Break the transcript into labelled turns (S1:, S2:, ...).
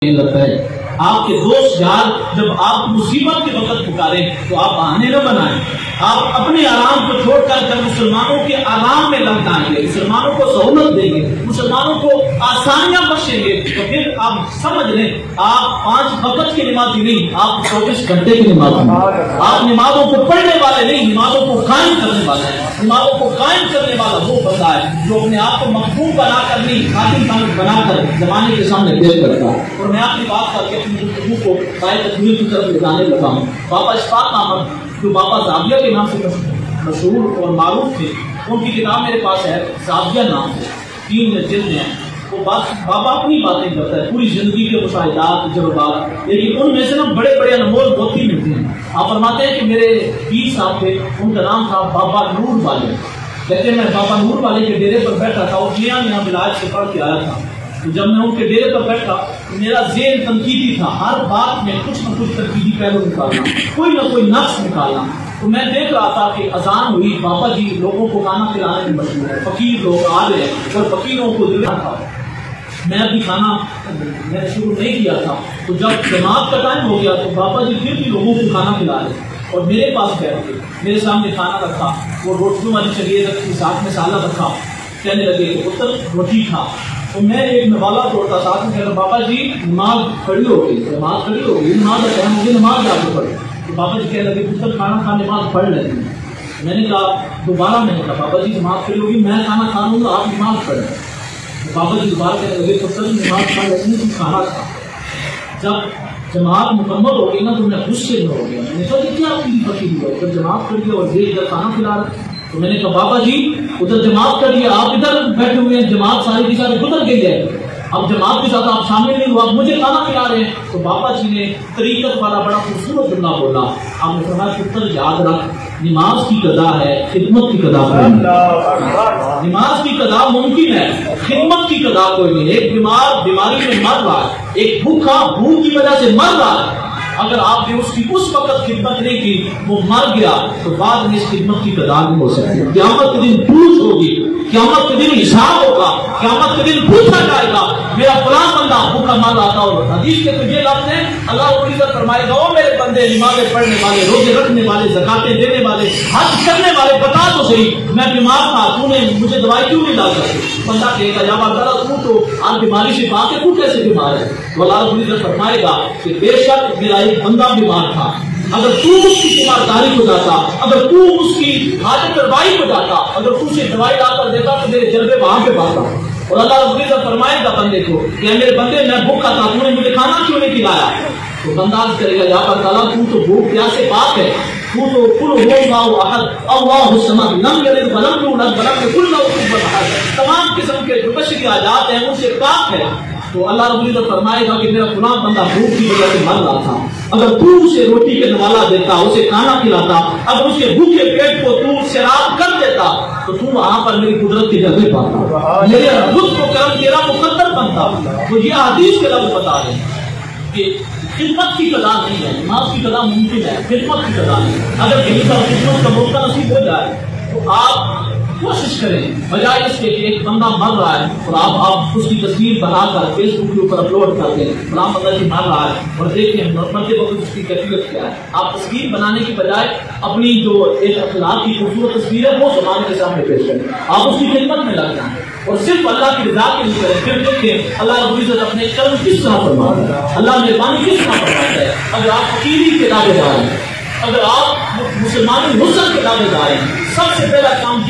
S1: لگتا ہے آپ کے دوست یار جب آپ مصیبت کے وقت پکاریں تو آپ بہانے نہ بنائیں، آپ اپنے آرام کو چھوڑ کر مسلمانوں کے آرام میں لگ جائیں گے، مسلمانوں کو سہولت دیں گے، مسلمانوں کو آسانیاں بخشیں گے تو پھر آپ سمجھ لیں آپ 5 وقت کی نمازی نہیں، آپ 24 گھنٹے کی نمازی ہیں۔ آپ نمازوں کو پڑھنے والے نہیں، نمازوں کو قائم کرنے والے ہیں۔ نمازوں کو قائم کرنے والا وہ بندہ ہے جو اپنے آپ کو مخدوم بنا کر نہیں، خادم بنا کر زمانے کے سامنے پیش کرتا ہے۔ اور میں اپنی بات کر کے اپنی گفتگو کو بائے تکمیل کی طرف لے جانے لگا ہوں۔ بابا اشفاق احمد جو بابا زاویہ کے نام سے مشہور اور معروف تھے، ان کی کتاب میرے پاس ہے، زاویہ نام سے، 3 جلد ہیں۔ وہ بابا اپنی باتیں کرتا ہے، پوری زندگی کے مشاہدات، تجربات، لیکن ان میں سے نا بڑے بڑے انمول موتی ملتے ہیں۔ آپ فرماتے ہیں کہ میرے پیر صاحب تھے، ان کا نام تھا بابا نور والے۔ کہتے ہیں میں بابا نور والے کے ڈیرے پر بیٹھا تھا اور نیا بلاج سے پڑھ کے آیا تھا، تو جب میں ان کے ڈیرے پر بیٹھا میرا ذہن تنقیدی تھا، ہر بات میں کچھ نہ کچھ تنقیدی پہلو نکالنا، کوئی نہ کوئی نقص نکالنا۔ تو میں دیکھ رہا تھا کہ اذان ہوئی، بابا جی لوگوں کو کھانا کھلانے میں مشغول ہے، فقیر لوگ آ رہے ہیں اور فقیروں کو دلا تھا۔ میں ابھی کھانا میں نے شروع نہیں کیا تھا، تو جب جماعت کا ٹائم ہو گیا تو بابا جی پھر بھی لوگوں کو کھانا کھلا رہے اور میرے پاس بیٹھ گئے، میرے سامنے کھانا رکھا، وہ روٹیوں والی چلیے رکھی، ساتھ میں سالہ رکھا، کہنے لگے کہ پتر روٹی کھا۔ تو میں ایک نوالا توڑتا ساتھ میں کہہ رہا بابا جی نماز کھڑی ہو گئی، نماز کھڑی ہو گئی، نماز کا ٹائم مجھے نماز جا کے پڑھی۔ تو بابا جی کہنے لگے پتر کھانا کھا نماز پڑھ لیتے ہیں۔ میں نے کہا دوبارہ میں نے کہا بابا جی نماز کھڑی ہوگی، میں کھانا کھا لوں گا، آپ نماز پڑھ لیں۔ بابا جی دوبارہ کہنے لگے پتر نماز پڑھ لیتے ہیں، کھانا کھا۔ جب جماعت مکمل ہو گئی نا تو میں غصے میں ہو گیا، میں نے کہا یہ کیا آپ کی فقیر ہے، جب جماعت کر دیا اور یہ ادھر کھانا کھلا رہا۔ تو میں نے کہا بابا جی ادھر جماعت کر دیا، آپ ادھر بیٹھے ہوئے ہیں، جماعت ساری کی ساری گزر گئی ہے، اب جماعت کے ساتھ آپ شامل نہیں ہو، آپ مجھے کھانا کھلا رہے ہیں۔ تو بابا جی نے طریقت والا بڑا خوبصورت جملہ بولا، آپ نے فرمایا پتر یاد رکھ نماز کی قضا ہے، خدمت کی قضا کوئی نہیں۔ نماز کی قضا ممکن ہے، خدمت کی قضا کوئی نہیں۔ ایک بیمار بیماری میں مر رہا ہے، ایک بھوکا بھوک کی وجہ سے مر رہا ہے، اگر آپ نے اس کی اس وقت خدمت نہیں کی وہ مر گیا تو بعد میں اس خدمت کی قضا نہیں ہو سکتی۔ قیامت کے دن پوچھ ہوگی، قیامت کے دن حساب ہوگا، قیامت کے دن پوچھا جائے گا میرا فلاں بندہ بھوکا مر رہا تھا۔ اور حدیث کے تو یہ لفظ ہیں اللہ رب العزت فرمائے گا او میرے بندے نمازیں پڑھنے والے، روزے رکھنے والے، زکاتیں دینے والے، حج کرنے والے، بتا تو صحیح میں بیمار تھا، تو نے مجھے دوائی کیوں نہیں لا سکتی؟ بندہ کہے گا یا اللہ تو آپ بیماری سے پاک ہے، تو کیسے بیمار ہے؟ تو اللہ رب العزت فرمائے گا کہ بے شک میرا ایک بندہ بیمار تھا، اگر تو اس کی تیمارداری کو جاتا، اگر تو اس کی حاجت روائی کو جاتا، اگر تو اسے دوائی لا کر دیتا تو میرے جلوے وہاں پہ پاتا۔ اور اللہ رب العزت فرمائے گا بندے کو کہ میرے بندے میں بھوکا تھا، تو نے مجھے کھانا کیوں نہیں کھلایا؟ تو بندہ عرض کرے گا یا اللہ تعالیٰ تو بھوک پیاس سے پاک ہے، تو قل هو الله احد اللہ الصمد لم یلد ولم یولد ولم یکن له کفوا احد، تمام قسم کے جو بشری حاجات ہیں ان سے پاک ہے۔ تو اللہ رب العزت فرمائے گا کہ میرا فلاں بندہ بھوک کی وجہ سے مر رہا تھا، اگر تو اسے روٹی کے نوالا دیتا، اسے کھانا کھلاتا، اگر اس کے بھوکے پیٹ کو تو سیراب کر دیتا تو تو وہاں پر میری قدرت کے جلوے پاتا، میرے لطف و کرم تیرا مقدر بنتا۔ تو یہ حدیث کے لفظ بتا رہے ہیں کہ خدمت کی قضا نہیں ہے، نماز کی قضا ممکن ہے، خدمت کی قضا نہیں۔ اگر کہیں پر خدمت کا موقع نصیب ہو جائے تو آپ کوشش کریں، بجائے اس کے کہ ایک بندہ مر رہا ہے اور آپ اس کی تصویر بنا کر فیس بک کے اوپر اپلوڈ کر دیں فلاں بندہ جی مر رہا ہے اور دیکھیں مرتے وقت اس کی کیفیت کیا ہے۔ آپ تصویر بنانے کی بجائے اپنی جو ایک اخلاق کی خوبصورت تصویر ہے وہ زمانے کے سامنے پیش کریں، آپ اس کی خدمت میں لگ جائیں اور صرف اللہ کی رضا کے لیے کریں۔ پھر دیکھیں اللہ رب العزت اپنے کرم کس طرح فرماتا ہے، اللہ مہربانی کس طرح فرماتا ہے۔ اگر آپ فقیری کے دعوے دار ہیں، اگر آپ مسلمانی حسن کے دعوے دار ہیں، سب سے پہلا کام